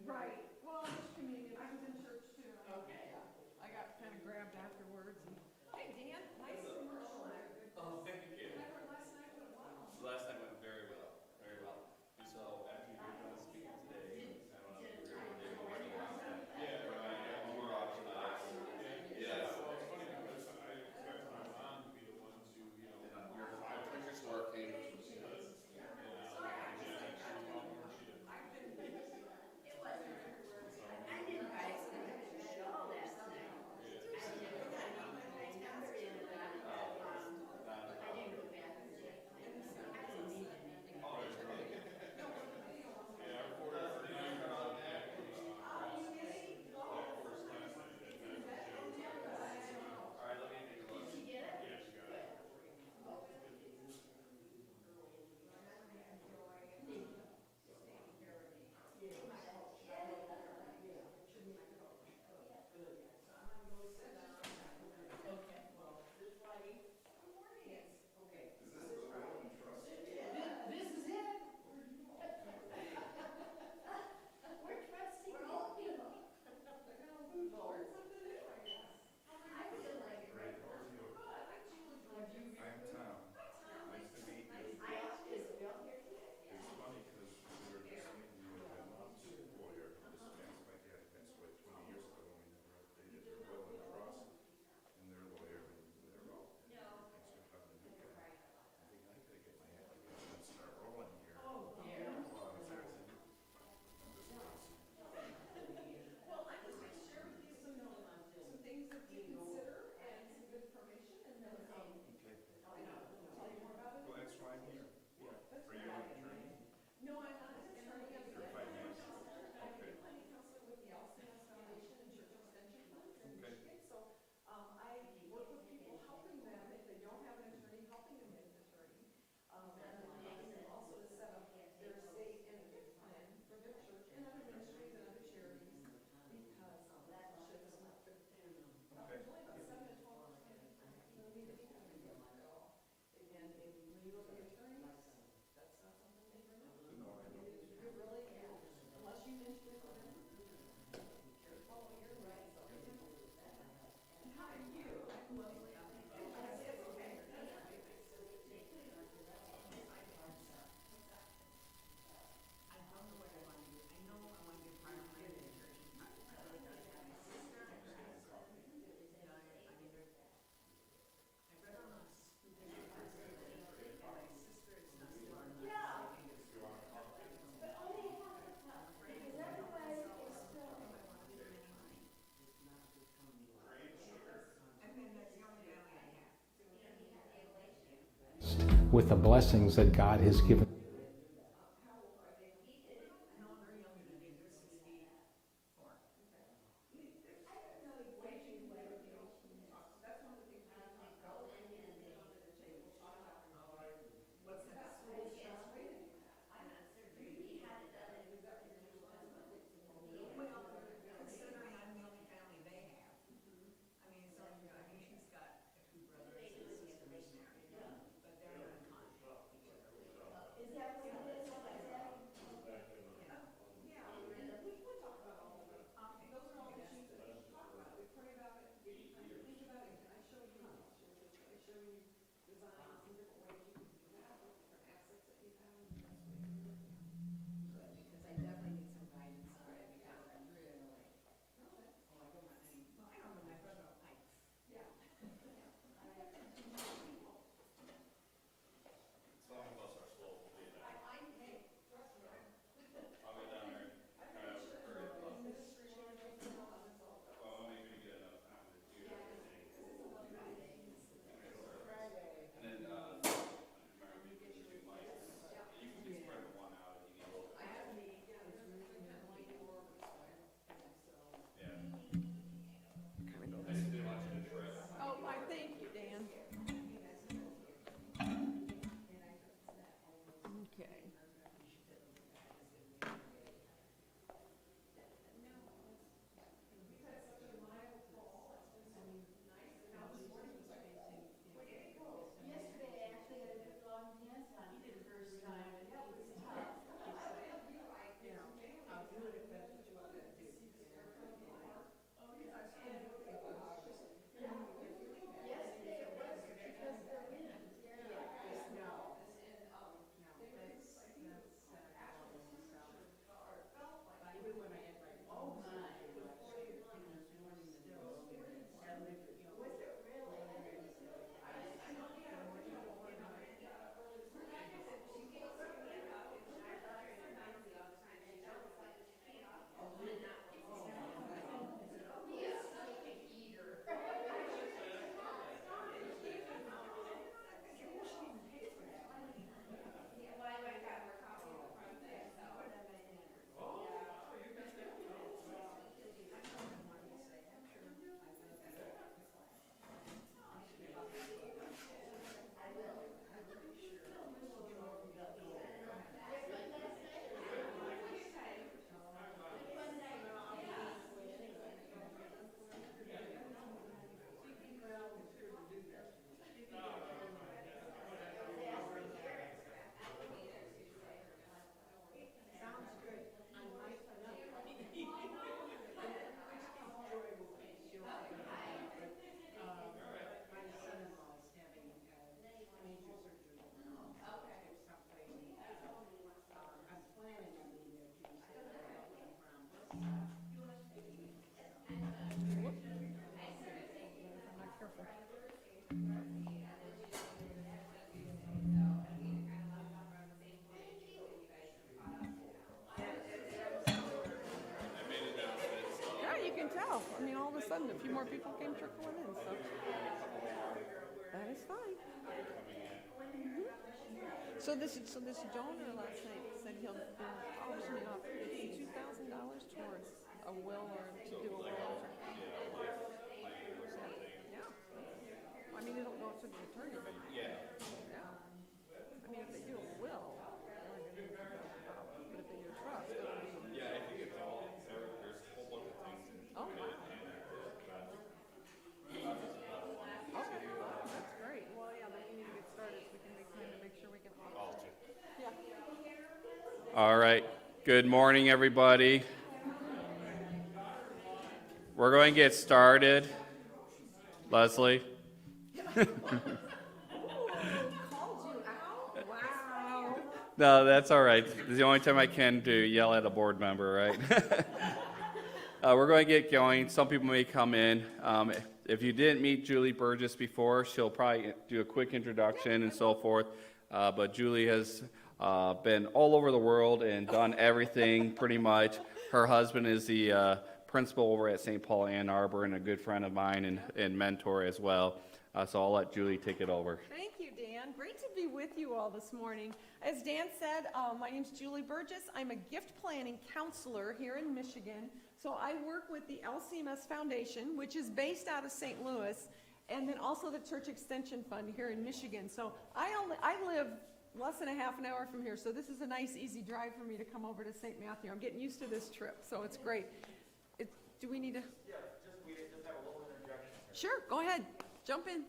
Right. Well, this communion, I was in church too. Okay. I got kind of grabbed afterwards. And, hey, Dan, nice commercial. Oh, thank you. I heard last night went well. Last night went very well, very well. And so after you're done speaking today, I don't know if you were able to watch that. Yeah, right. Yeah, we were off tonight. Yeah. Well, it's funny because I expected my mom to be the one to, Your picture's working. With the blessings that God has given. sudden, a few more people came trickling in, so. That is fine. Mhm. So this donor last night said he'll auction it off. It's $2,000 towards a will or to do a will. Yeah. I mean, it'll go to the attorney, but yeah. I mean, if they do a will, they're gonna do a but if they do a trust, it'll be. Yeah, I think it's all, there's a whole bunch of things in it. Oh, wow. Okay, that's great. Well, yeah, then we need to get started so we can make time to make sure we can. Yeah. All right. Good morning, everybody. We're going to get started. Leslie. Called you out? Wow. No, that's all right. It's the only time I can yell at a board member, right? We're going to get going. Some people may come in. If you didn't meet Julie Burgess before, she'll probably do a quick introduction and so forth. But Julie has been all over the world and done everything pretty much. Her husband is the principal over at St. Paul Ann Arbor and a good friend of mine and mentor as well. So I'll let Julie take it over. Thank you, Dan. Great to be with you all this morning. As Dan said, my name's Julie Burgess. I'm a gift planning counselor here in Michigan. So I work with the Lcms Foundation, which is based out of St. Louis, and then also the Church Extension Fund here in Michigan. So I live less than a half an hour from here, so this is a nice, easy drive for me to come over to St. Matthew. I'm getting used to this trip, so it's great. Do we need to? Yeah, just have a little interjection. Sure, go ahead. Jump in.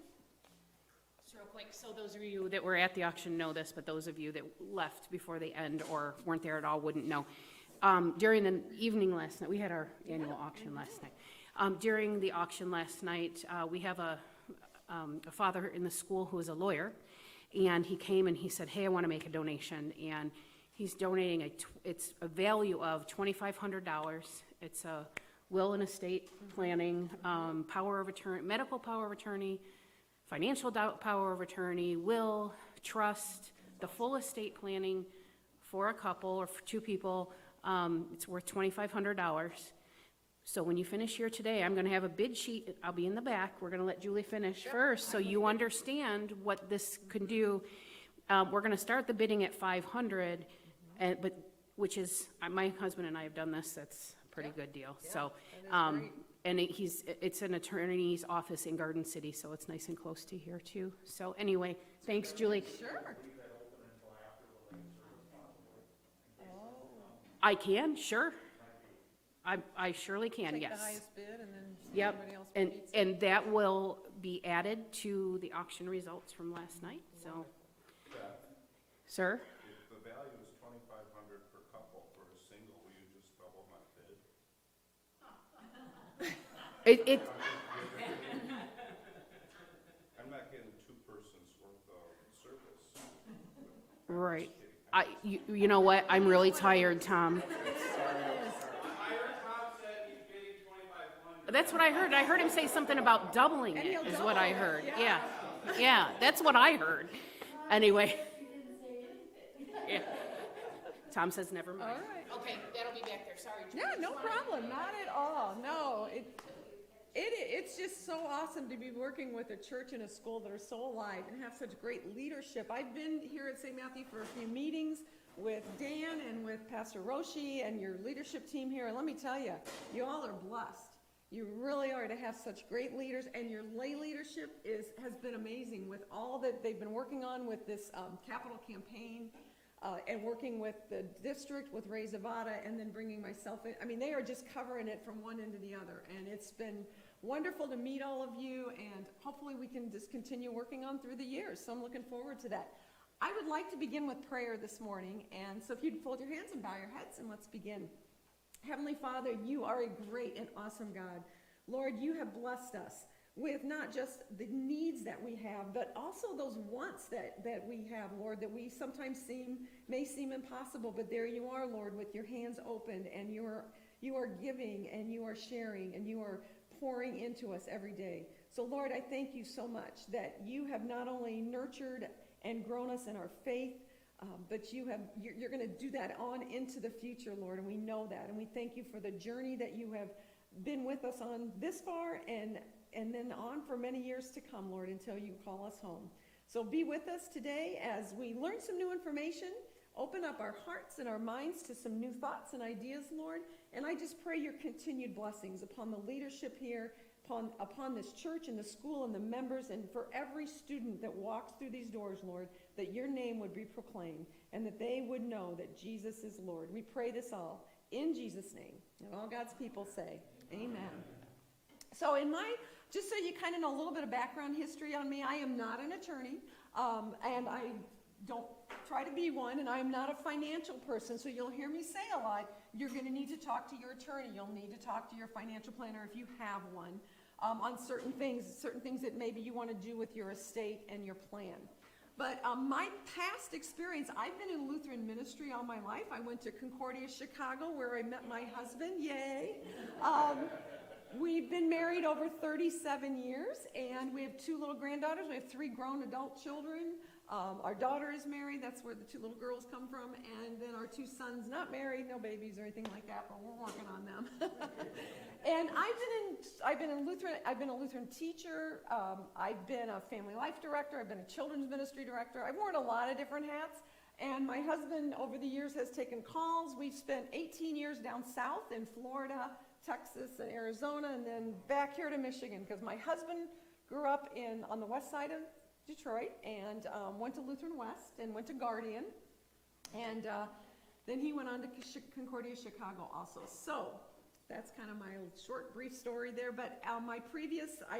Just real quick, so those of you that were at the auction know this, but those of you that left before the end or weren't there at all wouldn't know. During the evening last night, we had our annual auction last night. During the auction last night, we have a father in the school who is a lawyer, and he came and he said, hey, I want to make a donation, and he's donating it's a value of $2,500. It's a will and estate planning, power of attorney, medical power of attorney, financial power of attorney, will, trust, the full estate planning for a couple or for two people. It's worth $2,500. So when you finish here today, I'm going to have a bid sheet. I'll be in the back. We're going to let Julie finish first so you understand what this can do. We're going to start the bidding at $500, which is, my husband and I have done this. That's a pretty good deal. So, and it's an attorney's office in Garden City, so it's nice and close to here too. So anyway, thanks, Julie. Sure. I can, sure. I surely can, Take yes. the highest bid and then Yep, somebody else and, beats. and that will be added to the auction results from last night, so. Sir? If the value is $2,500 per couple for a single, will you just double my bid? I'm not getting two persons worth of service. Right. You know what? I'm really tired, Tom. That's what I heard. I heard him say something about doubling And it, he'll is double what I it, heard. yeah. Yeah, that's what I heard. Anyway. Yeah. Tom says never mind. All right. Okay, that'll be back there. Sorry. Yeah, no problem. Not at all. No, it's just so awesome to be working with a church and a school that are so alive and have such great leadership. I've been here at St. Matthew for a few meetings with Dan and with Pastor Roshi and your leadership team here. And let me tell you, you all are blessed. You really are to have such great leaders, and your lay leadership has been amazing with all that they've been working on with this capital campaign and working with the district, with Ray Zavada, and then bringing myself in. I mean, they are just covering it from one end to the other, and it's been wonderful to meet all of you, and hopefully we can just continue working on through the years, so I'm looking forward to that. I would like to begin with prayer this morning, and so if you'd fold your hands and bow your heads, and let's begin. Heavenly Father, you are a great and awesome God. Lord, you have blessed us with not just the needs that we have, but also those wants that we have, Lord, that we sometimes may seem impossible, but there you are, Lord, with your hands opened, and you are giving, and you are sharing, and you are pouring into us every day. So, Lord, I thank you so much that you have not only nurtured and grown us in our faith, but you're going to do that on into the future, Lord, and we know that. And we thank you for the journey that you have been with us on this far and then on for many years to come, Lord, until you call us home. So be with us today as we learn some new information, open up our hearts and our minds to some new thoughts and ideas, Lord. And I just pray your continued blessings upon the leadership here, upon this church and the school and the members, and for every student that walks through these doors, Lord, that your name would be proclaimed and that they would know that Jesus is Lord. We pray this all in Jesus' name. And all God's people say, amen. So just so you kind of know a little bit of background history on me, I am not an attorney, and I don't try to be one, and I'm not a financial person, so you'll hear me say a lot. You're going to need to talk to your attorney. You'll need to talk to your financial planner if you have one on certain things that maybe you want to do with your estate and your plan. But my past experience, I've been in Lutheran ministry all my life. I went to Concordia, Chicago, where I met my husband. Yay! We've been married over 37 years, and we have 2 little granddaughters. We have 3 grown adult children. Our daughter is married. That's where the 2 little girls come from. And then our 2 sons, not married, no babies or anything like that, but we're working on them. And I've been a Lutheran teacher. I've been a family life director. I've been a children's ministry director. I've worn a lot of different hats. And my husband, over the years, has taken calls. We've spent 18 years down south in Florida, Texas, and Arizona, and then back here to Michigan, because my husband grew up on the west side of Detroit and went to Lutheran West and went to Guardian, and then he went on to Concordia, Chicago also. So that's kind of my short, brief story there. But I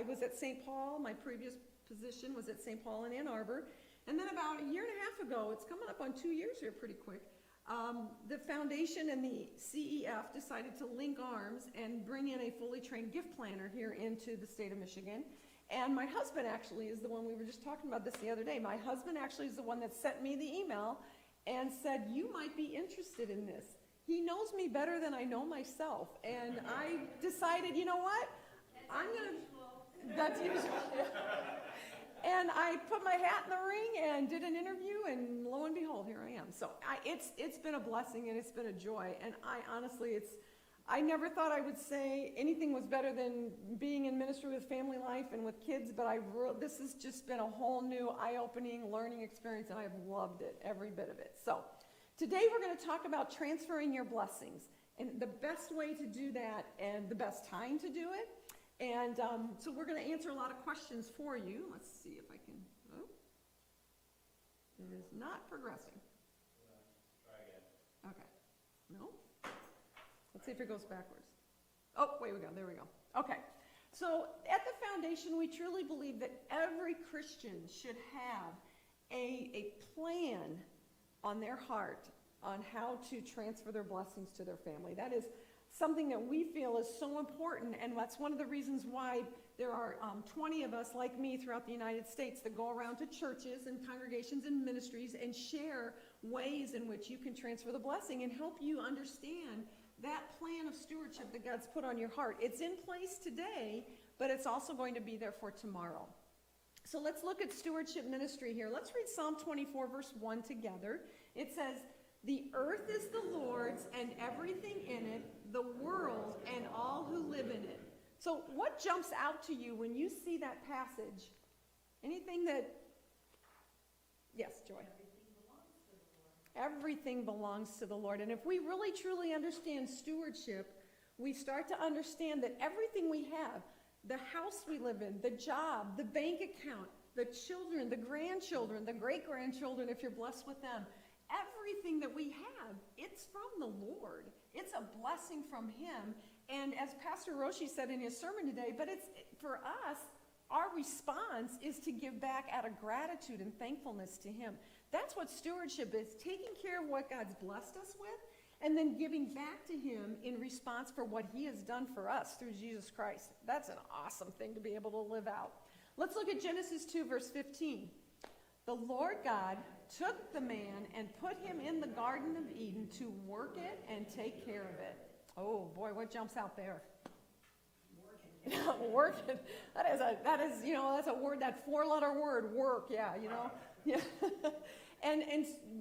was at St. Paul. My previous position was at St. Paul in Ann Arbor. And then about a year and a half ago, it's coming up on 2 years here pretty quick, the foundation and the CEF decided to link arms and bring in a fully trained gift planner here into the state of Michigan. And my husband actually is the one, we were just talking about this the other day, my husband actually is the one that sent me the email and said, you might be interested in this. He knows me better than I know myself. And I decided, you know what? That's usual. And I put my hat in the ring and did an interview, and lo and behold, here I am. So it's been a blessing and it's been a joy. And I never thought I would say anything was better than being in ministry with family life and with kids, but this has just been a whole new eye-opening learning experience, and I've loved it, every bit of it. So today we're going to talk about transferring your blessings and the best way to do that and the best time to do it. And so we're going to answer a lot of questions for you. Let's see if I can. Oh, it is not progressing. Try again. Okay. No. Let's see if it goes backwards. Oh, wait, there we go. Okay. So at the foundation, we truly believe that every Christian should have a plan on their heart on how to transfer their blessings to their family. That is something that we feel is so important, and that's one of the reasons why there are 20 of us like me throughout the United States that go around to churches and congregations and ministries and share ways in which you can transfer the blessing and help you understand that plan of stewardship that God's put on your heart. It's in place today, but it's also going to be there for tomorrow. So let's look at Stewardship Ministry here. Let's read Psalm 24, verse 1 together. It says, "The earth is the Lord's and everything in it, the world and all who live in it." So what jumps out to you when you see that passage? Anything that, yes, Joy? Everything belongs to the Lord. And if we really truly understand stewardship, we start to understand that everything we have, the house we live in, the job, the bank account, the children, the grandchildren, the great-grandchildren, if you're blessed with them, everything that we have, it's from the Lord. It's a blessing from Him. And as Pastor Roshi said in his sermon today, but it's for us, our response is to give back out of gratitude and thankfulness to Him. That's what stewardship is, taking care of what God's blessed us with and then giving back to Him in response for what He has done for us through Jesus Christ. That's an awesome thing to be able to live out. Let's look at Genesis 2, verse 15. "The Lord God took the man and put him in the Garden of Eden to work it and take care of it." Oh boy, what jumps out there? Working. That is, that's a word, that 4-letter word, work, yeah, you know. Yeah. And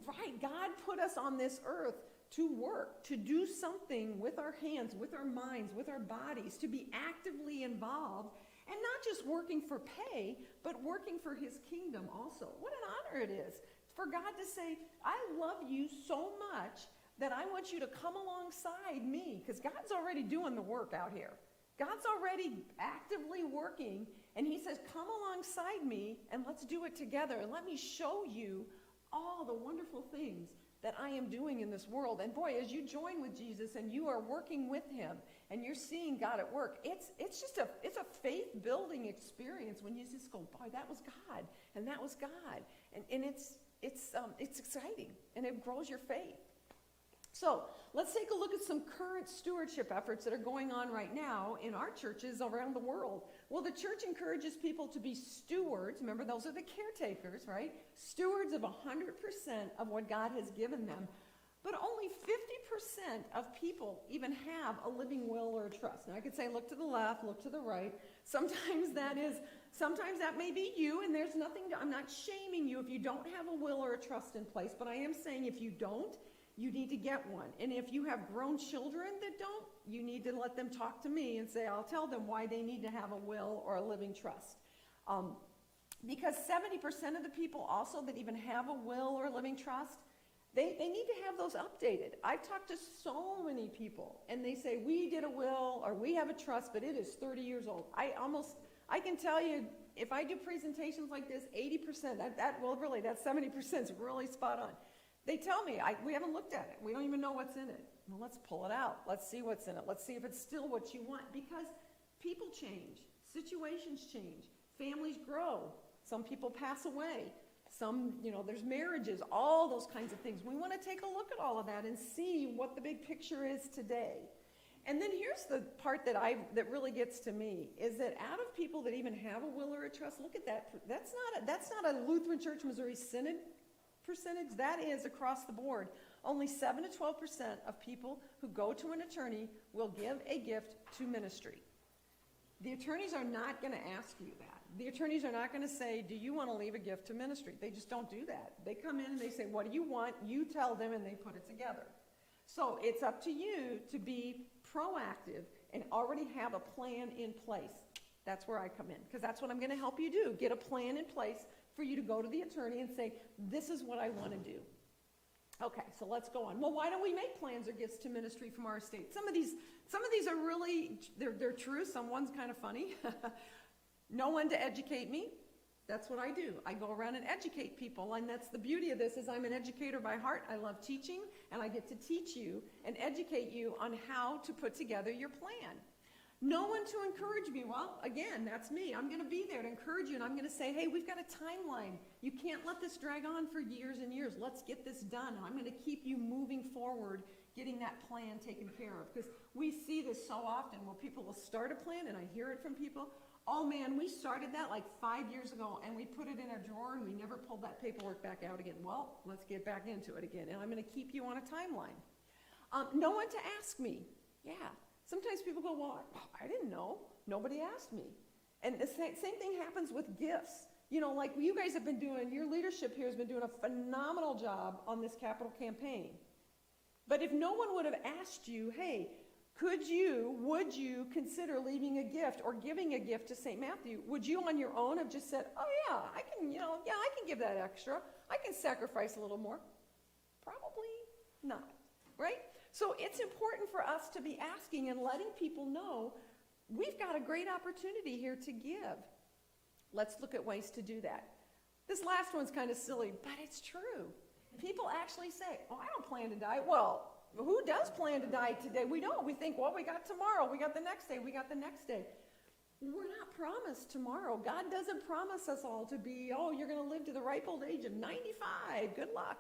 right, God put us on this earth to work, to do something with our hands, with our minds, with our bodies, to be actively involved, and not just working for pay, but working for his kingdom also. What an honor it is for God to say, I love you so much that I want you to come alongside me, because God's already doing the work out here. God's already actively working, and he says, come alongside me and let's do it together, and let me show you all the wonderful things that I am doing in this world. And boy, as you join with Jesus and you are working with him and you're seeing God at work, it's a faith building experience when you just go, boy, that was God and that was God. And it's exciting and it grows your faith. So let's take a look at some current stewardship efforts that are going on right now in our churches around the world. Well, the church encourages people to be stewards. Remember, those are the caretakers, right? Stewards of 100% of what God has given them. But only 50% of people even have a living will or a trust. Now, I could say look to the left, look to the right. Sometimes that may be you, and there's nothing, I'm not shaming you if you don't have a will or a trust in place, but I am saying if you don't, you need to get one. And if you have grown children that don't, you need to let them talk to me and say, I'll tell them why they need to have a will or a living trust. Because 70% of the people also that even have a will or a living trust, they need to have those updated. I've talked to so many people, and they say, we did a will or we have a trust, but it is 30 years old. I can tell you, if I do presentations like this, 80%, that 70% is really spot on. They tell me, we haven't looked at it. We don't even know what's in it. Well, let's pull it out. Let's see what's in it. Let's see if it's still what you want. Because people change. Situations change. Families grow. Some people pass away. Some, there's marriages, all those kinds of things. We want to take a look at all of that and see what the big picture is today. And then here's the part that really gets to me, is that out of people that even have a will or a trust, look at that. That's not a Lutheran Church Missouri Synod percentage. That is across the board. Only 7 to 12% of people who go to an attorney will give a gift to ministry. The attorneys are not going to ask you that. The attorneys are not going to say, do you want to leave a gift to ministry? They just don't do that. They come in and they say, what do you want? You tell them, and they put it together. So it's up to you to be proactive and already have a plan in place. That's where I come in, because that's what I'm going to help you do. Get a plan in place for you to go to the attorney and say, this is what I want to do. Okay, so let's go on. Well, why don't we make plans or gifts to ministry from our estate? Some of these are really, they're true. Someone's kind of funny. No one to educate me. That's what I do. I go around and educate people, and that's the beauty of this, is I'm an educator by heart. I love teaching, and I get to teach you and educate you on how to put together your plan. No one to encourage me. Well, again, that's me. I'm going to be there to encourage you, and I'm going to say, hey, we've got a timeline. You can't let this drag on for years and years. Let's get this done, and I'm going to keep you moving forward, getting that plan taken care of. Because we see this so often where people will start a plan, and I hear it from people, oh man, we started that like 5 years ago, and we put it in a drawer, and we never pulled that paperwork back out again. Well, let's get back into it again, and I'm going to keep you on a timeline. No one to ask me. Yeah. Sometimes people go, well, I didn't know. Nobody asked me. And the same thing happens with gifts. Like you guys have been doing, your leadership here has been doing a phenomenal job on this capital campaign. But if no one would have asked you, hey, would you consider leaving a gift or giving a gift to St. Matthew? Would you on your own have just said, oh yeah, I can give that extra. I can sacrifice a little more? Probably not, right? So it's important for us to be asking and letting people know we've got a great opportunity here to give. Let's look at ways to do that. This last one's kind of silly, but it's true. People actually say, oh, I don't plan to die. Well, who does plan to die today? We don't. We think, well, we got tomorrow. We got the next day. We got the next day. We're not promised tomorrow. God doesn't promise us all to be, oh, you're going to live to the ripe old age of 95. Good luck.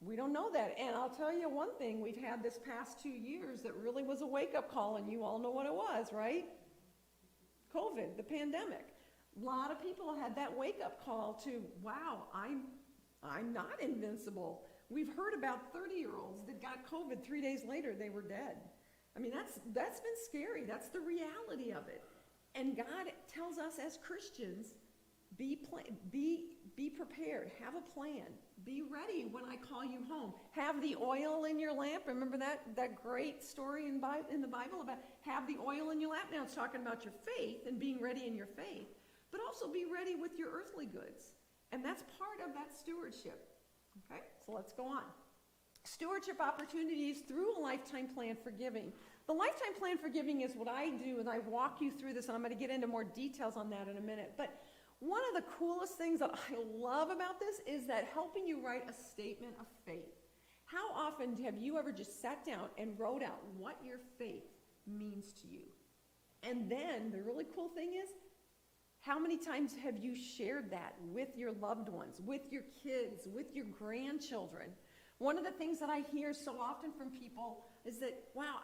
We don't know that. And I'll tell you one thing we've had this past 2 years that really was a wake-up call, and you all know what it was, right? COVID, the pandemic. A lot of people had that wake-up call to, wow, I'm not invincible. We've heard about 30-year-olds that got COVID 3 days later, they were dead. I mean, that's been scary. That's the reality of it. And God tells us as Christians, be Be prepared, have a plan, be ready when I call you home. Have the oil in your lamp. Remember that great story in the Bible about have the oil in your lamp? Now it's talking about your faith and being ready in your faith, but also be ready with your earthly goods. And that's part of that stewardship. Okay, so let's go on. Stewardship opportunities through a lifetime plan for giving. The lifetime plan for giving is what I do, and I walk you through this, and I'm going to get into more details on that in a minute. But one of the coolest things that I love about this is that helping you write a statement of faith. How often have you ever just sat down and wrote out what your faith means to you? And then the really cool thing is, how many times have you shared that with your loved ones, with your kids, with your grandchildren? One of the things that I hear so often from people is that, wow,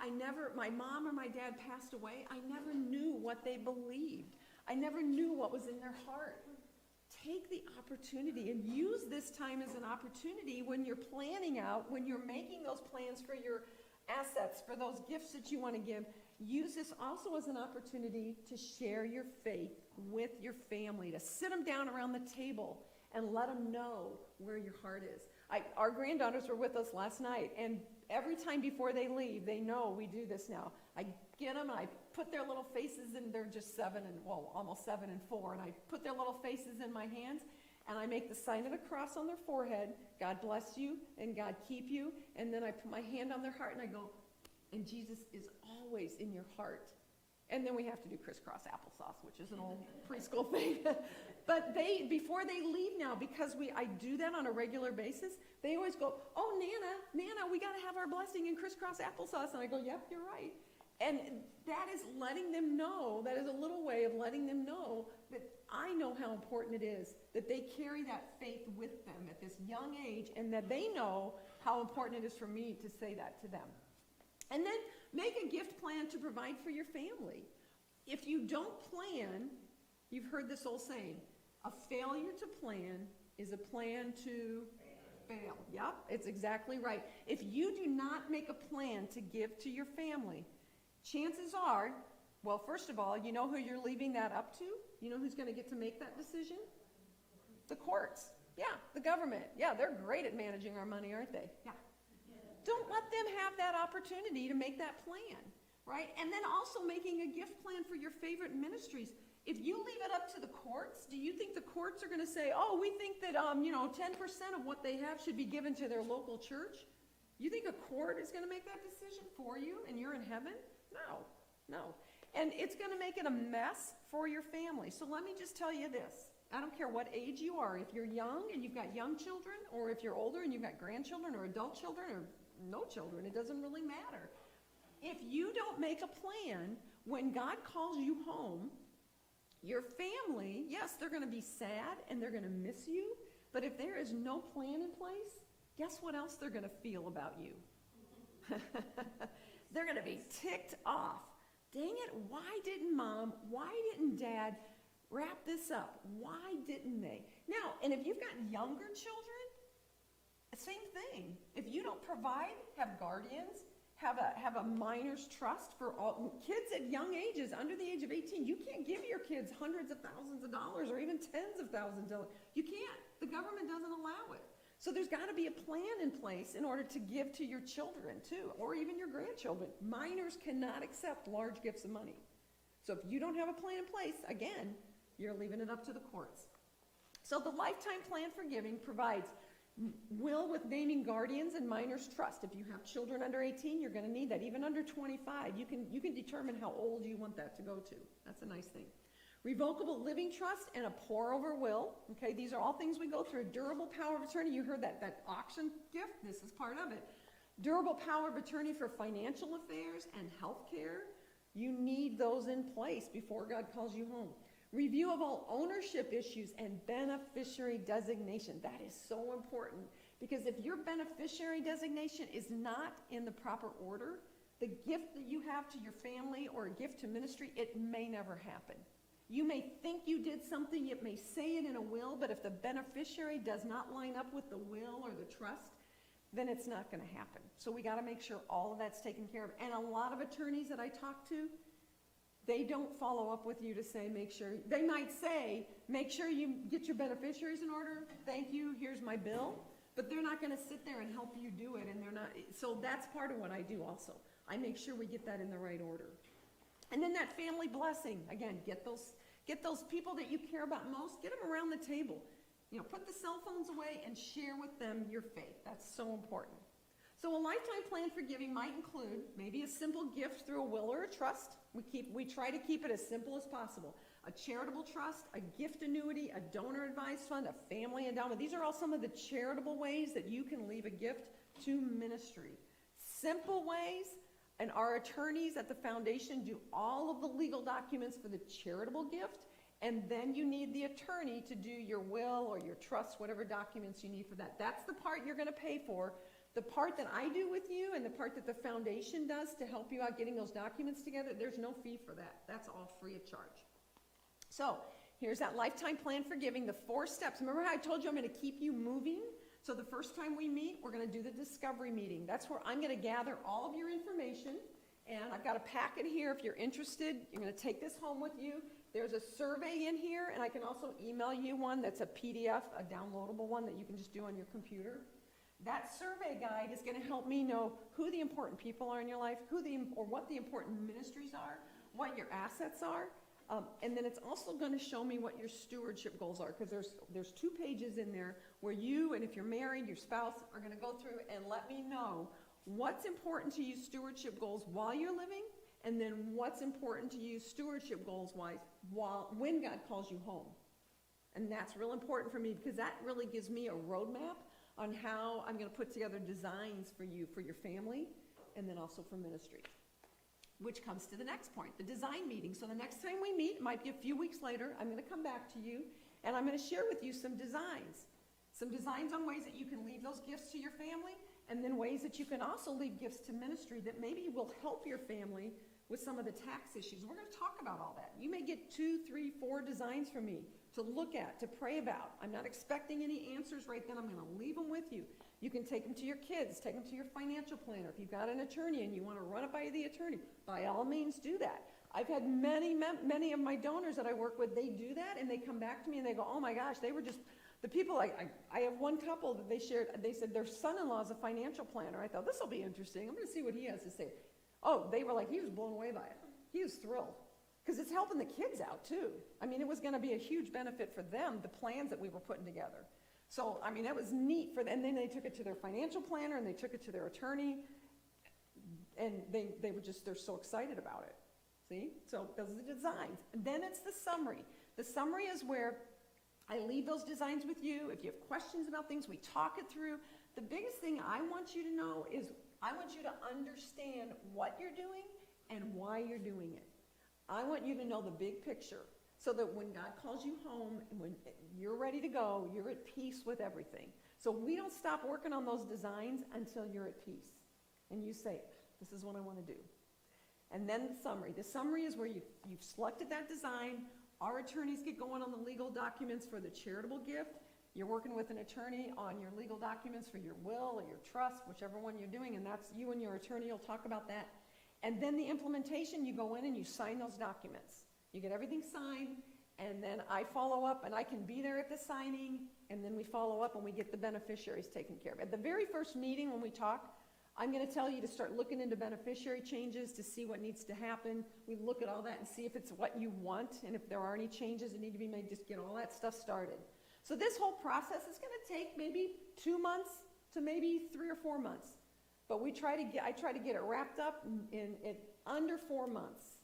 my mom or my dad passed away. I never knew what they believed. I never knew what was in their heart. Take the opportunity and use this time as an opportunity when you're planning out, when you're making those plans for your assets, for those gifts that you want to give. Use this also as an opportunity to share your faith with your family, to sit them down around the table and let them know where your heart is. Our granddaughters were with us last night, and every time before they leave, they know we do this now. I get them, and I put their little faces in, they're just almost 7 and 4, and I put their little faces in my hands, and I make the sign of the cross on their forehead, God bless you, and God keep you, and then I put my hand on their heart, and I go, and Jesus is always in your heart. And then we have to do crisscross applesauce, which is an old preschool thing. But before they leave now, because I do that on a regular basis, they always go, oh, Nana, we got to have our blessing in crisscross applesauce. And I go, yep, you're right. And that is letting them know, that is a little way of letting them know that I know how important it is that they carry that faith with them at this young age, and that they know how important it is for me to say that to them. And then make a gift plan to provide for your family. If you don't plan, you've heard this old saying, a failure to plan is a plan to fail. Yep, it's exactly right. If you do not make a plan to give to your family, chances are, well, first of all, you know who you're leaving that up to? You know who's going to get to make that decision? The courts. Yeah, the government. Yeah, they're great at managing our money, aren't they? Yeah. Don't let them have that opportunity to make that plan, right? And then also making a gift plan for your favorite ministries. If you leave it up to the courts, do you think the courts are going to say, oh, we think that 10% of what they have should be given to their local church? You think a court is going to make that decision for you and you're in heaven? No. And it's going to make it a mess for your family. So let me just tell you this. I don't care what age you are. If you're young and you've got young children, or if you're older and you've got grandchildren or adult children or no children, it doesn't really matter. If you don't make a plan, when God calls you home, your family, yes, they're going to be sad and they're going to miss you, but if there is no plan in place, guess what else they're going to feel about you? They're going to be ticked off. Dang it, why didn't Mom, why didn't Dad wrap this up? Why didn't they? Now, and if you've got younger children, same thing. If you don't provide, have guardians, have a minor's trust for all kids at young ages, under the age of 18, you can't give your kids hundreds of thousands of dollars or even tens of thousands of dollars. You can't. The government doesn't allow it. So there's got to be a plan in place in order to give to your children too, or even your grandchildren. Minors cannot accept large gifts of money. So if you don't have a plan in place, again, you're leaving it up to the courts. So the lifetime plan for giving provides will with naming guardians and minors' trust. If you have children under 18, you're going to need that. Even under 25, you can determine how old you want that to go to. That's a nice thing. Revocable living trust and a pour-over will. Okay, these are all things we go through. Durable power of attorney. You heard that auction gift. This is part of it. Durable power of attorney for financial affairs and health care. You need those in place before God calls you home. Review of all ownership issues and beneficiary designation. That is so important, because if your beneficiary designation is not in the proper order, the gift that you have to your family or a gift to ministry, it may never happen. You may think you did something, it may say it in a will, but if the beneficiary does not line up with the will or the trust, then it's not going to happen. So we got to make sure all of that's taken care of. And a lot of attorneys that I talk to, They don't follow up with you to say, they might say, make sure you get your beneficiaries in order, thank you, here's my bill, but they're not gonna sit there and help you do it, and they're not, so that's part of what I do also. I make sure we get that in the right order. And then that family blessing, again, get those people that you care about most, get them around the table. You know, put the cell phones away and share with them your faith. That's so important. So a lifetime plan for giving might include maybe a simple gift through a will or a trust. We try to keep it as simple as possible. A charitable trust, a gift annuity, a donor advised fund, a family endowment. These are all some of the charitable ways that you can leave a gift to ministry. Simple ways, and our attorneys at the foundation do all of the legal documents for the charitable gift, and then you need the attorney to do your will or your trust, whatever documents you need for that. That's the part you're gonna pay for. The part that I do with you and the part that the foundation does to help you out getting those documents together, there's no fee for that. That's all free of charge. So here's that lifetime plan for giving, the 4 steps. Remember how I told you I'm gonna keep you moving? So the first time we meet, we're gonna do the discovery meeting. That's where I'm gonna gather all of your information, and I've got a packet here. If you're interested, you're gonna take this home with you. There's a survey in here, and I can also email you one that's a PDF, a downloadable one that you can just do on your computer. That survey guide is gonna help me know who the important people are in your life, or what the important ministries are, what your assets are, and then it's also gonna show me what your stewardship goals are, because there's 2 pages in there where you, and if you're married, your spouse, are gonna go through and let me know what's important to you stewardship goals while you're living, and then what's important to you stewardship goals wise when God calls you home. And that's real important for me, because that really gives me a roadmap on how I'm gonna put together designs for you, for your family, and then also for ministry. Which comes to the next point, the design meeting. So the next time we meet, it might be a few weeks later, I'm gonna come back to you, and I'm gonna share with you some designs. Some designs on ways that you can leave those gifts to your family, and then ways that you can also leave gifts to ministry that maybe will help your family with some of the tax issues. We're gonna talk about all that. You may get 2, 3, 4 designs from me to look at, to pray about. I'm not expecting any answers right then. I'm gonna leave them with you. You can take them to your kids, take them to your financial planner. If you've got an attorney and you wanna run it by the attorney, by all means do that. I've had many of my donors that I work with, they do that, and they come back to me and they go, oh my gosh, they were just, the people, I have one couple that they shared, they said their son-in-law is a financial planner. I thought, this will be interesting. I'm gonna see what he has to say. Oh, they were like, he was blown away by it. He was thrilled. Because it's helping the kids out too. I mean, it was gonna be a huge benefit for them, the plans that we were putting together. So, I mean, that was neat for them. And then they took it to their financial planner and they took it to their attorney. And they're so excited about it. See? So those are the designs. And then it's the summary. The summary is where I leave those designs with you. If you have questions about things, we talk it through. The biggest thing I want you to know is I want you to understand what you're doing and why you're doing it. I want you to know the big picture so that when God calls you home and when you're ready to go, you're at peace with everything. So we don't stop working on those designs until you're at peace. And you say, this is what I want to do. And then the summary. The summary is where you've selected that design. Our attorneys get going on the legal documents for the charitable gift. You're working with an attorney on your legal documents for your will or your trust, whichever one you're doing, and that's you and your attorney will talk about that. And then the implementation, you go in and you sign those documents. You get everything signed, and then I follow up, and I can be there at the signing, and then we follow up and we get the beneficiaries taken care of. At the very first meeting when we talk, I'm gonna tell you to start looking into beneficiary changes to see what needs to happen. We look at all that and see if it's what you want, and if there are any changes that need to be made, just get all that stuff started. So this whole process is gonna take maybe 2 months to maybe 3 or 4 months. But I try to get it wrapped up in under 4 months,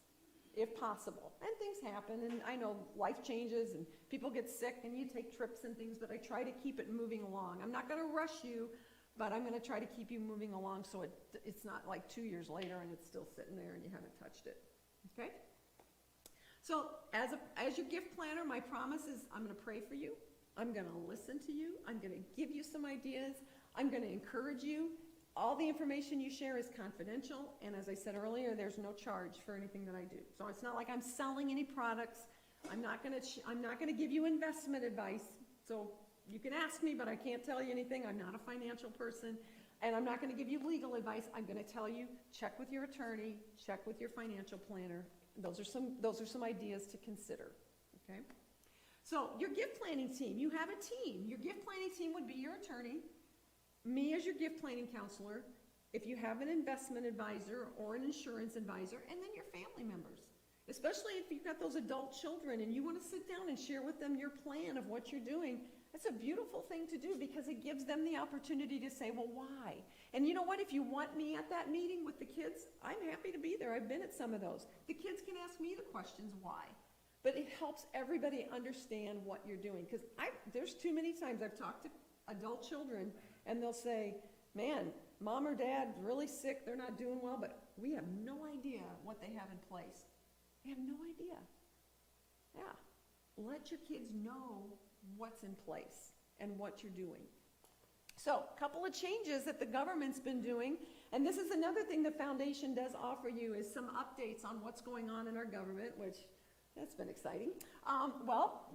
if possible. And things happen, and I know life changes, and people get sick, and you take trips and things, but I try to keep it moving along. I'm not gonna rush you, but I'm gonna try to keep you moving along so it's not like 2 years later and it's still sitting there and you haven't touched it, okay? So as your gift planner, my promise is I'm gonna pray for you. I'm gonna listen to you. I'm gonna give you some ideas. I'm gonna encourage you. All the information you share is confidential, and as I said earlier, there's no charge for anything that I do. So it's not like I'm selling any products. I'm not gonna give you investment advice. So you can ask me, but I can't tell you anything. I'm not a financial person, and I'm not gonna give you legal advice. I'm gonna tell you, check with your attorney, check with your financial planner, those are some ideas to consider, okay? So your gift planning team, you have a team. Your gift planning team would be your attorney, me as your gift planning counselor, if you have an investment advisor or an insurance advisor, and then your family members. Especially if you've got those adult children and you want to sit down and share with them your plan of what you're doing. That's a beautiful thing to do because it gives them the opportunity to say, well, why? And you know what? If you want me at that meeting with the kids, I'm happy to be there. I've been at some of those. The kids can ask me the questions why. But it helps everybody understand what you're doing. Because there's too many times I've talked to adult children and they'll say, man, mom or dad's really sick, they're not doing well, but we have no idea what they have in place. They have no idea. Yeah. Let your kids know what's in place and what you're doing. So, a couple of changes that the government's been doing, and this is another thing the foundation does offer you is some updates on what's going on in our government, which that's been exciting. Well,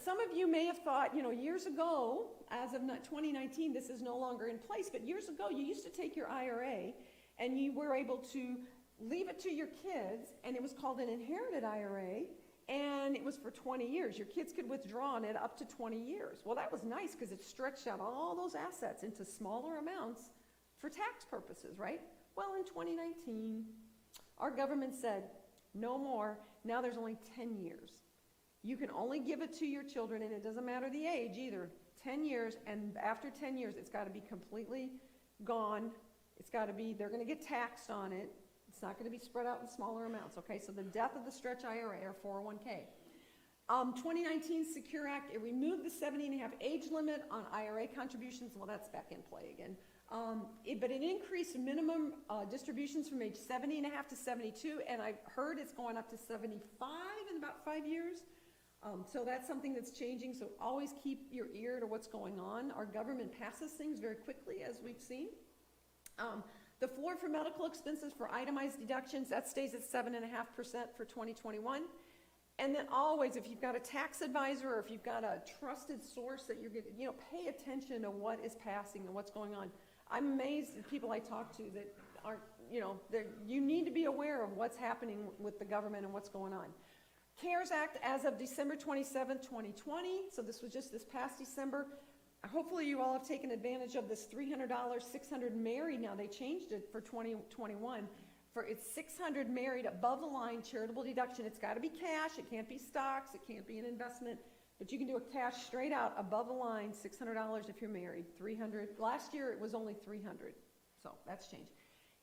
some of you may have thought, years ago, as of 2019, this is no longer in place, but years ago, you used to take your IRA and you were able to leave it to your kids, and it was called an inherited IRA, and it was for 20 years. Your kids could withdraw on it up to 20 years. Well, that was nice because it stretched out all those assets into smaller amounts for tax purposes, right? Well, in 2019, our government said, no more. Now there's only 10 years. You can only give it to your children, and it doesn't matter the age either. 10 years, and after 10 years, it's got to be completely gone. It's got to be, they're going to get taxed on it. It's not going to be spread out in smaller amounts, okay? So the death of the stretch IRA or 401k. 2019 Secure Act, it removed the 70.5 age limit on IRA contributions. Well, that's back in play again. But it increased minimum distributions from age 70.5 to 72, and I've heard it's going up to 75 in about 5 years. So that's something that's changing, so always keep your ear to what's going on. Our government passes things very quickly, as we've seen. The floor for medical expenses for itemized deductions, that stays at 7.5% for 2021. And then always, if you've got a tax advisor or if you've got a trusted source that you're getting, pay attention to what is passing and what's going on. I'm amazed at people I talk to that aren't, you need to be aware of what's happening with the government and what's going on. CARES Act as of December 27, 2020, so this was just this past December. Hopefully you all have taken advantage of this $300, $600 married. Now they changed it for 2021. It's $600 married above the line charitable deduction. It's got to be cash. It can't be stocks. It can't be an investment. But you can do a cash straight out above the line, $600 if you're married, $300. Last year it was only $300. So that's changed.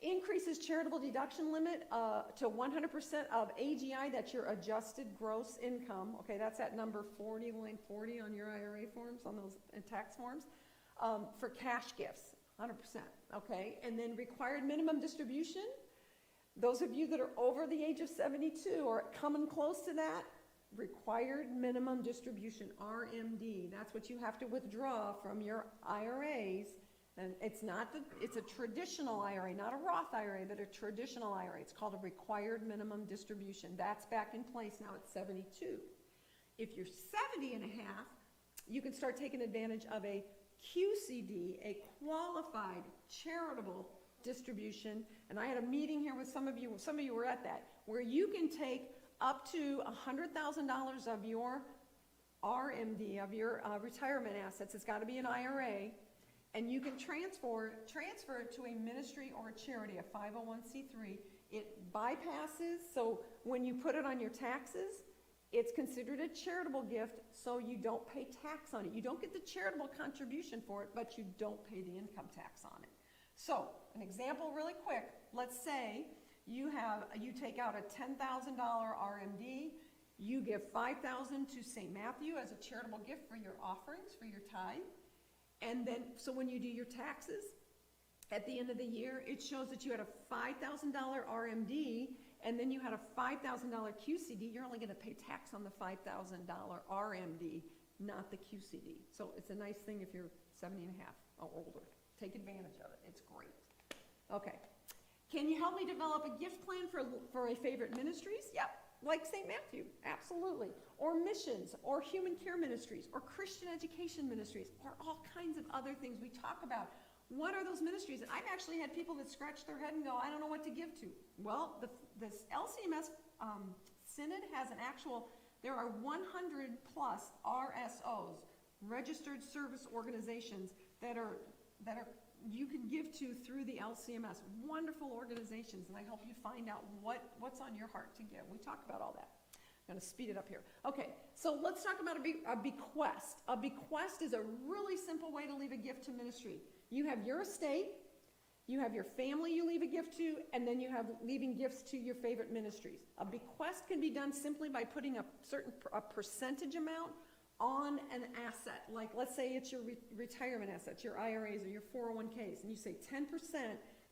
Increases charitable deduction limit to 100% of AGI, that's your adjusted gross income. Okay, that's at number 40, line 40 on your IRA forms, on those tax forms, for cash gifts, 100%. Okay, and then required minimum distribution. Those of you that are over the age of 72 or coming close to that, required minimum distribution, RMD. That's what you have to withdraw from your IRAs. And it's a traditional IRA, not a Roth IRA, but a traditional IRA. It's called a required minimum distribution. That's back in place now at 72. If you're 70 and a half, you can start taking advantage of a QCD, a qualified charitable distribution. And I had a meeting here with some of you were at that, where you can take up to $100,000 of your RMD, of your retirement assets. It's got to be an IRA. And you can transfer it to a ministry or a charity, a 501c3. It bypasses, so when you put it on your taxes, it's considered a charitable gift, so you don't pay tax on it. You don't get the charitable contribution for it, but you don't pay the income tax on it. So, an example really quick. Let's say you take out a $10,000 RMD, you give $5,000 to St. Matthew as a charitable gift for your offerings, for your tithe. And then, so when you do your taxes, at the end of the year, it shows that you had a $5,000 RMD, and then you had a $5,000 QCD. You're only going to pay tax on the $5,000 RMD, not the QCD. So it's a nice thing if you're 70 and a half or older. Take advantage of it. It's great. Okay. Can you help me develop a gift plan for a favorite ministries? Yep. Like St. Matthew, absolutely. Or missions, or human care ministries, or Christian education ministries, or all kinds of other things we talk about. What are those ministries? And I've actually had people that scratch their head and go, I don't know what to give to. Well, this Lcms Synod has an actual, there are 100 plus RSOs, registered service organizations, that are you can give to through the LCMS. Wonderful organizations, and I help you find out what's on your heart to give. We talk about all that. I'm going to speed it up here. Okay, so let's talk about a bequest. A bequest is a really simple way to leave a gift to ministry. You have your estate, you have your family you leave a gift to, and then you have leaving gifts to your favorite ministries. A bequest can be done simply by putting a percentage amount on an asset. Like, let's say it's your retirement assets, your IRAs or your 401ks, and you say 10%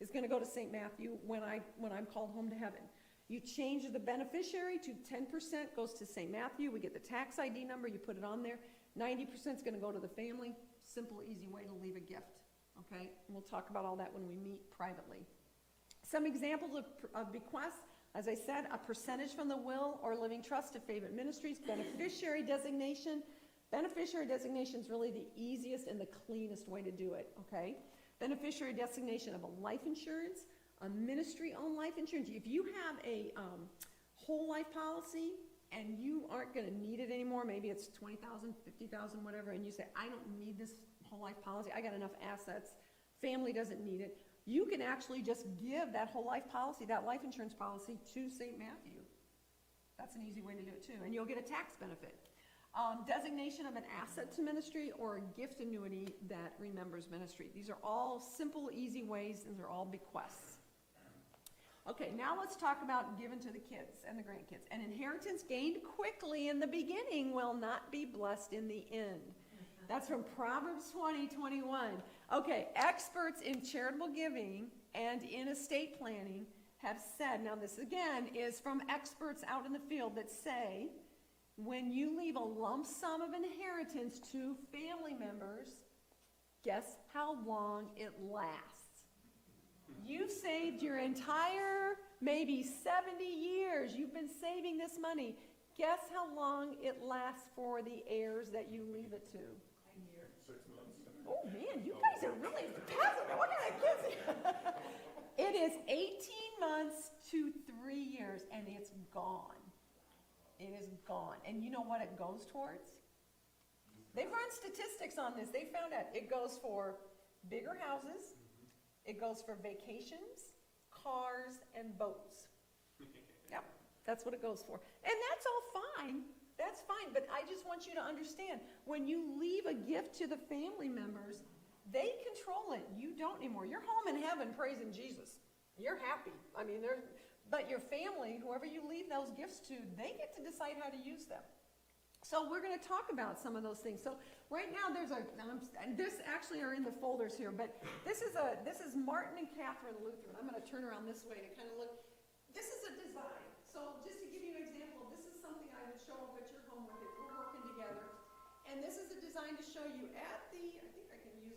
is going to go to St. Matthew when I'm called home to heaven. You change the beneficiary to 10% goes to St. Matthew. We get the tax ID number, you put it on there. 90% is going to go to the family. Simple, easy way to leave a gift. Okay, and we'll talk about all that when we meet privately. Some examples of bequests, as I said, a percentage from the will or living trust to favorite ministries. Beneficiary designation. Beneficiary designation is really the easiest and the cleanest way to do it, okay? Beneficiary designation of a life insurance, a ministry-owned life insurance. If you have a whole life policy and you aren't going to need it anymore, maybe it's $20,000, $50,000, whatever, and you say, I don't need this whole life policy, I got enough assets, family doesn't need it, you can actually just give that whole life policy, that life insurance policy, to St. Matthew. That's an easy way to do it too, and you'll get a tax benefit. Designation of an asset to ministry or a gift annuity that remembers ministry. These are all simple, easy ways, and they're all bequests. Okay, now let's talk about giving to the kids and the grandkids. An inheritance gained quickly in the beginning will not be blessed in the end. That's from Proverbs 20:21. Okay, experts in charitable giving and in estate planning have said, now this again is from experts out in the field that say, when you leave a lump sum of inheritance to family members, guess how long it lasts? You've saved your entire, maybe 70 years, you've been saving this money. Guess how long it lasts for the heirs that you leave it to? 6 months. Oh man, you guys are really passionate. What kind of kids? It is 18 months to 3 years, and it's gone. It is gone. And you know what it goes towards? They've run statistics on this. They found out it goes for bigger houses, it goes for vacations, cars, and boats. Yep, that's what it goes for. And that's all fine. That's fine. But I just want you to understand, when you leave a gift to the family members, they control it. You don't anymore. You're home in heaven praising Jesus. You're happy. I mean, but your family, whoever you leave those gifts to, they get to decide how to use them. So we're going to talk about some of those things. So right now there's and this actually are in the folders here, but this is Martin and Catherine Lutheran. I'm going to turn around this way to kind of look. This is a design. So just to give you an example, this is something I would show up at your home with if we're working together. And this is a design to show you at the, I think I can use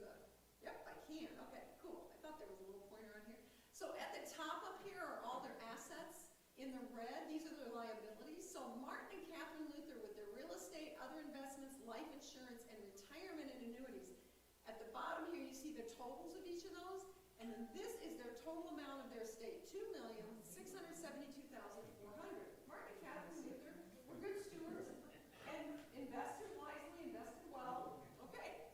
yep, I can. Okay, cool. I thought there was a little pointer on here. So at the top up here are all their assets. In the red, these are their liabilities. So Martin and Catherine Luther with their real estate, other investments, life insurance, and retirement and annuities. At the bottom here, you see the totals of each of those. And then this is their total amount of their estate, $2,672,400. Martin and Catherine Luther were good stewards and invested wisely, invested well. Okay.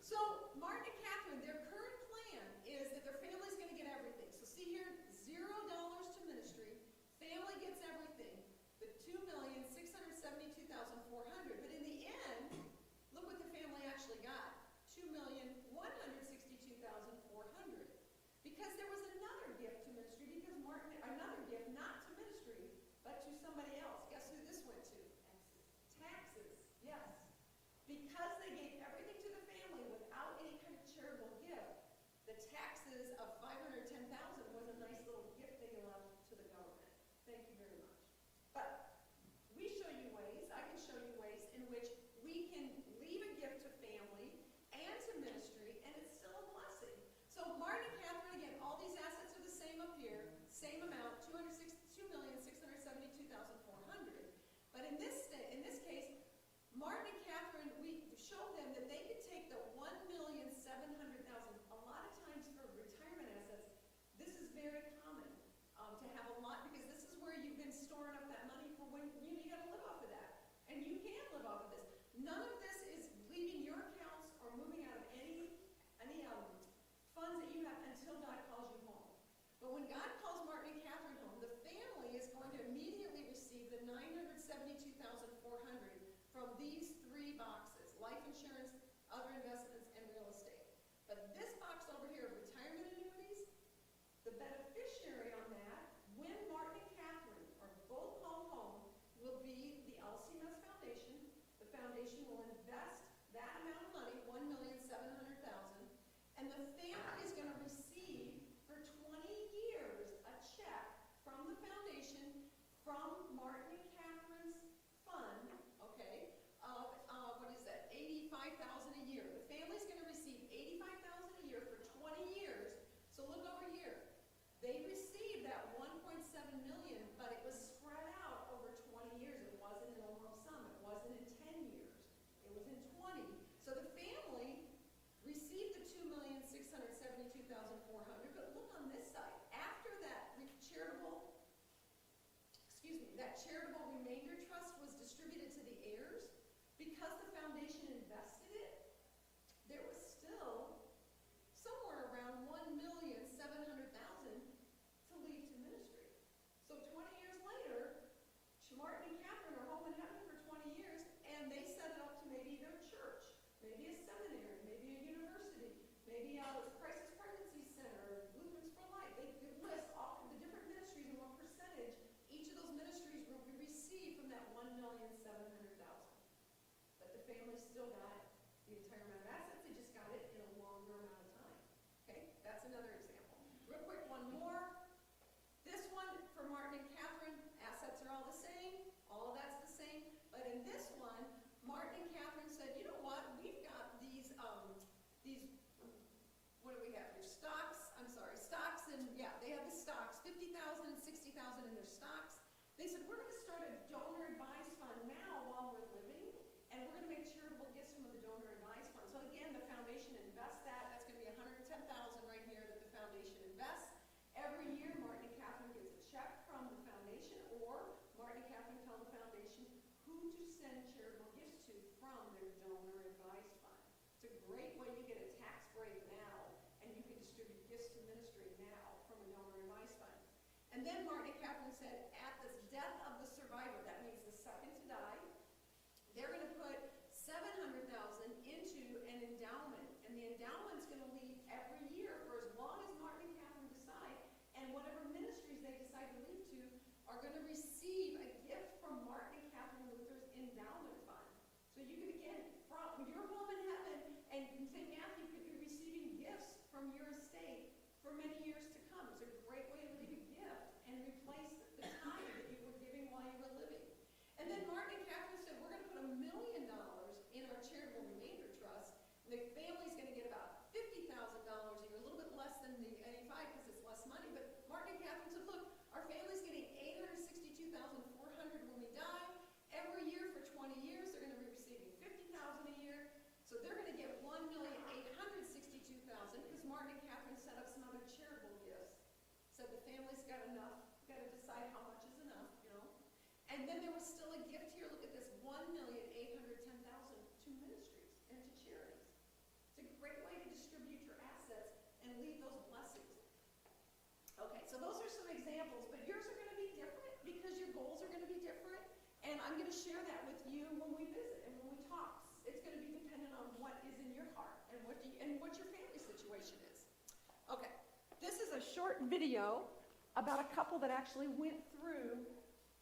So Martin and Catherine, their current plan is that their family's going to get everything. So see here, $0 to ministry. Family gets everything. The $2,672,400. But in the end, look what the family actually got. $2,162,400. Because there was another gift to ministry, because another gift not to ministry, but to somebody else. Guess who this went to? Taxes. Yes. Because they gave everything to the family without any kind of charitable gift, the taxes of $510,000 was a nice little gift they left to the government. Thank you very much. But we show you ways, I can show you ways in which we can leave a gift to family and to ministry, and it's still a blessing. So Martin and Catherine, again, all these assets are the same up here, same amount, $2,672,400. But in this case, Martin and Catherine, we showed them that charitable remainder trust was distributed to the heirs, because the foundation invested it, there was still somewhere around $1,700,000 to leave to ministry. So 20 years later, Martin and Catherine are home in heaven for 20 years, and they set it up to maybe their church, maybe a seminary, maybe a university, maybe a crisis pregnancy center, Lutherans for Life. They list all of the different ministries and what percentage each of those ministries will receive from that $1,700,000. But the family still got the entire amount of assets, they just got it in a longer amount of time. Okay, that's another example. Real quick, one more. This one for Martin and Catherine, assets are all the same, all of that's the same, but in this one, Martin and Catherine said, you know what, we've got these, what do we have here, stocks, and yeah, they have the stocks, 50,000 and 60,000 in their stocks. They said, we're gonna start a donor advised fund now while we're living, and we're gonna make charitable gifts from the donor advised fund. So again, the foundation invests that's gonna be $110,000 right here that the foundation invests. Every year, Martin and Catherine gets a check from the foundation, or Martin and Catherine tell the foundation who to send charitable gifts to from their donor advised fund. It's a great way you get a tax break now, and you can distribute gifts to ministry now from a donor advised fund. And then Martin and Catherine said, at the death of the survivor, that means the second to die, they're going to put $700,000 into an endowment, and the endowment's going to leave every year for as long as Martin and Catherine decide, and whatever ministries they decide to leave to are going to receive a gift from Martin and Catherine Luther's endowment fund. So you could, again, from your home in heaven, and St. Matthew could be receiving gifts from your estate for many years to come. It's a great way to leave a gift and replace the time that you were giving while you were living. And then Martin and Catherine said, we're going to put $1 million in our charitable remainder trust. The family's going to get about $50,000 a year, a little bit less than the 85 because it's less money. But Martin and Catherine said, look, our family's getting $862,400 when we die. Every year for 20 years, they're going to be receiving $50,000 a year. So they're going to get $1,862,000 because Martin and Catherine set up some other charitable gifts. Said the family's got enough. You've got to decide how much is enough, you know. And then there was still a gift here. Look at this, $1,810,000 to ministries and to charities. It's a great way to distribute your assets and leave those blessings. Okay, so those are some examples, but yours are going to be different because your goals are going to be different. And I'm going to share that with you when we visit and when we talk. It's going to be dependent on what is in your heart and what your family situation is. Okay, this is a short video about a couple that actually went through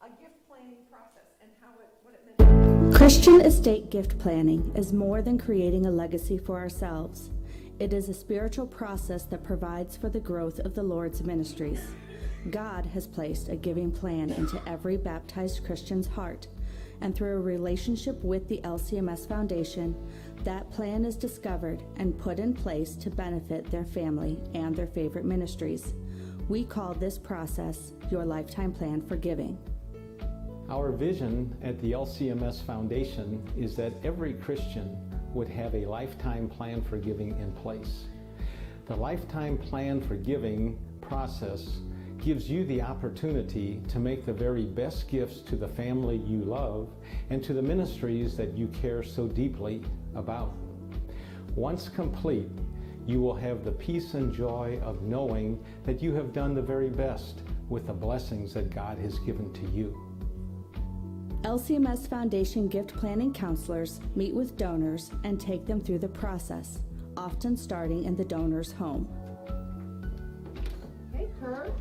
a gift planning process and what it meant. Christian estate gift planning is more than creating a legacy for ourselves. It is a spiritual process that provides for the growth of the Lord's ministries. God has placed a giving plan into every baptized Christian's heart, and through a relationship with the Lcms Foundation, that plan is discovered and put in place to benefit their family and their favorite ministries. We call this process your lifetime plan for giving. Our vision at the Lcms Foundation is that every Christian would have a lifetime plan for giving in place. The lifetime plan for giving process gives you the opportunity to make the very best gifts to the family you love and to the ministries that you care so deeply about. Once complete, you will have the peace and joy of knowing that you have done the very best with the blessings that God has given to you. Lcms Foundation gift planning counselors meet with donors and take them through the process, often starting in the donor's home. Hey, Kurt.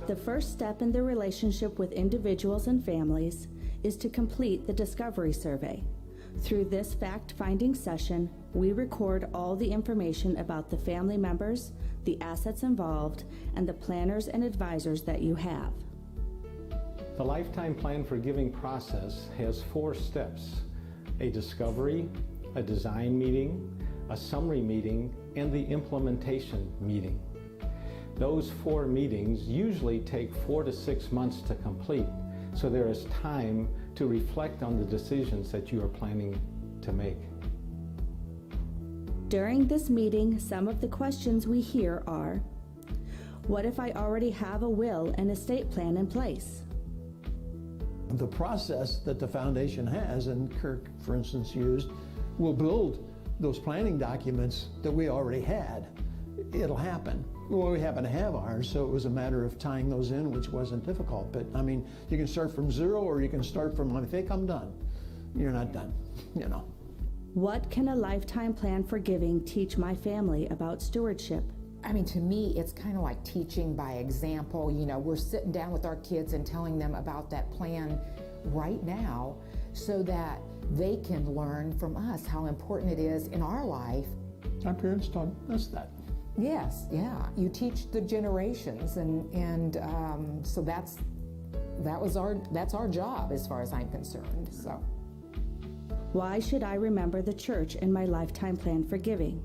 The first step in the relationship with individuals and families is to complete the discovery survey. Through this fact-finding session, we record all the information about the family members, the assets involved, and the planners and advisors that you have. The Lifetime Plan for Giving process has 4 steps: a discovery, a design meeting, a summary meeting, and the implementation meeting. Those 4 meetings usually take 4 to 6 months to complete, so there is time to reflect on the decisions that you are planning to make. During this meeting, some of the questions we hear are, what if I already have a will and estate plan in place? The process that the foundation has, and Kirk, for instance, used, will build those planning documents that we already had. It'll happen. Well, we happen to have ours, so it was a matter of tying those in, which wasn't difficult. But I mean, you can start from zero, or you can start from, I think I'm done. You're not done, you know. What can a lifetime plan for giving teach my family about stewardship? I mean, to me, it's kind of like teaching by example. You know, we're sitting down with our kids and telling them about that plan right now so that they can learn from us how important it is in our life. Our parents taught us that. Yes, yeah. You teach the generations, and so that's our job as far as I'm concerned. So, Why should I remember the church in my lifetime plan for giving?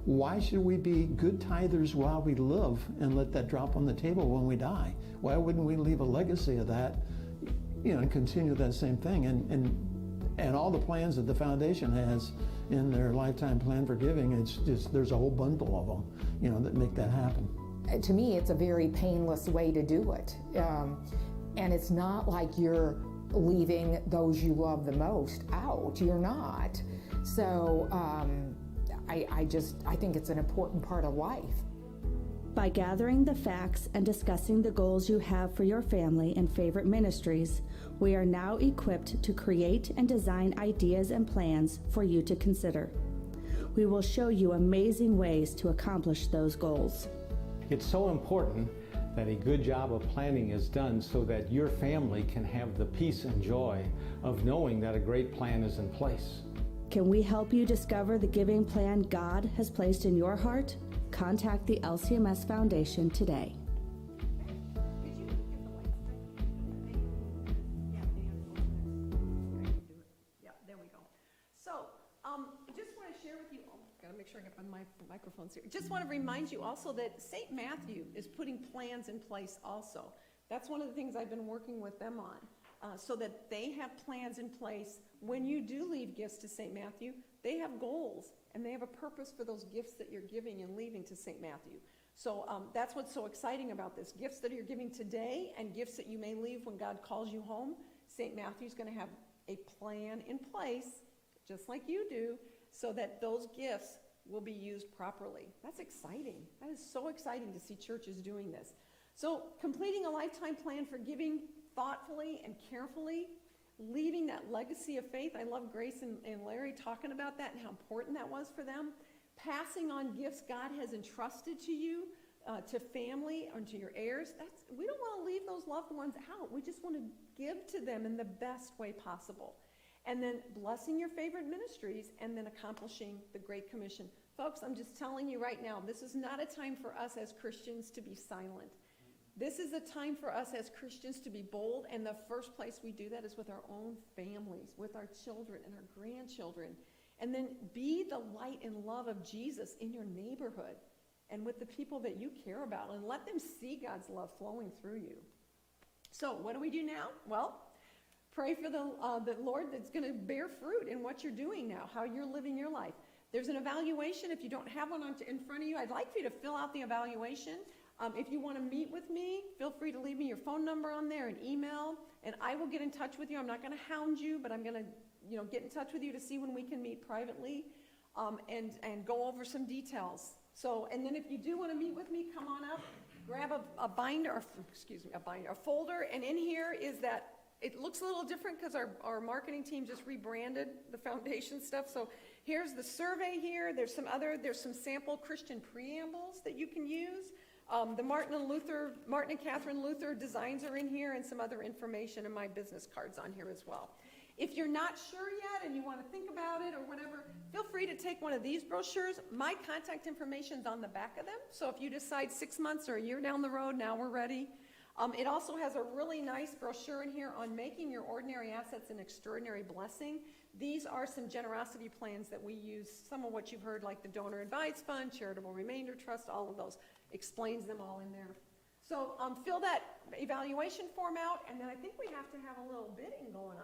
Why should we be good tithers while we live and let that drop on the table when we die? Why wouldn't we leave a legacy of that, you know, and continue that same thing? And all the plans that the foundation has in their lifetime plan for giving, it's just, there's a whole bundle of them, you know, that make that happen. to me, it's a very painless way to do it. And it's not like you're leaving those you love the most out. You're not. So I think it's an important part of life. By gathering the facts and discussing the goals you have for your family and favorite ministries, we are now equipped to create and design ideas and plans for you to consider. We will show you amazing ways to accomplish those goals. It's so important that a good job of planning is done so that your family can have the peace and joy of knowing that a great plan is in place. Can we help you discover the giving plan God has placed in your heart? Contact the LCMS Foundation today. Yeah, there we go. So, just want to share with you, gotta make sure I get my microphones here. Just want to remind you also that St. Matthew is putting plans in place also. That's one of the things I've been working with them on, so that they have plans in place. When you do leave gifts to St. Matthew, they have goals and they have a purpose for those gifts that you're giving and leaving to St. Matthew. So that's what's so exciting about this. Gifts that you're giving today and gifts that you may leave when God calls you home, St. Matthew's going to have a plan in place, just like you do, so that those gifts will be used properly. That's exciting. That is so exciting to see churches doing this. So completing a lifetime plan for giving thoughtfully and carefully, leaving that legacy of faith. I love Grace and Larry talking about that and how important that was for them. Passing on gifts God has entrusted to you, to family, and to your heirs. We don't want to leave those loved ones out. We just want to give to them in the best way possible. And then blessing your favorite ministries, and then accomplishing the Great Commission. Folks, I'm just telling you right now, this is not a time for us as Christians to be silent. This is a time for us as Christians to be bold, and the first place we do that is with our own families, with our children and our grandchildren. And then be the light and love of Jesus in your neighborhood and with the people that you care about, and let them see God's love flowing through you. So what do we do now? Well, pray for the Lord that's going to bear fruit in what you're doing now, how you're living your life. There's an evaluation. If you don't have one in front of you, I'd like for you to fill out the evaluation. If you want to meet with me, feel free to leave me your phone number on there and email, and I will get in touch with you. I'm not going to hound you, but I'm going to get in touch with you to see when we can meet privately, and go over some details. So, and then if you do want to meet with me, come on up, grab a folder, and in here is that. It looks a little different because our marketing team just rebranded the foundation stuff. So here's the survey here. There's some sample Christian preambles that you can use. The Martin and Catherine Luther designs are in here, and some other information, and my business cards on here as well. If you're not sure yet and you want to think about it or whatever, feel free to take one of these brochures. My contact information's on the back of them. So if you decide 6 months or a year down the road, now we're ready. It also has a really nice brochure in here on making your ordinary assets an extraordinary blessing. These are some generosity plans that we use, some of what you've heard, like the Donor Advised Fund, Charitable Remainder Trust, all of those. Explains them all in there. So fill that evaluation form out, and then I think we have to have a little bidding going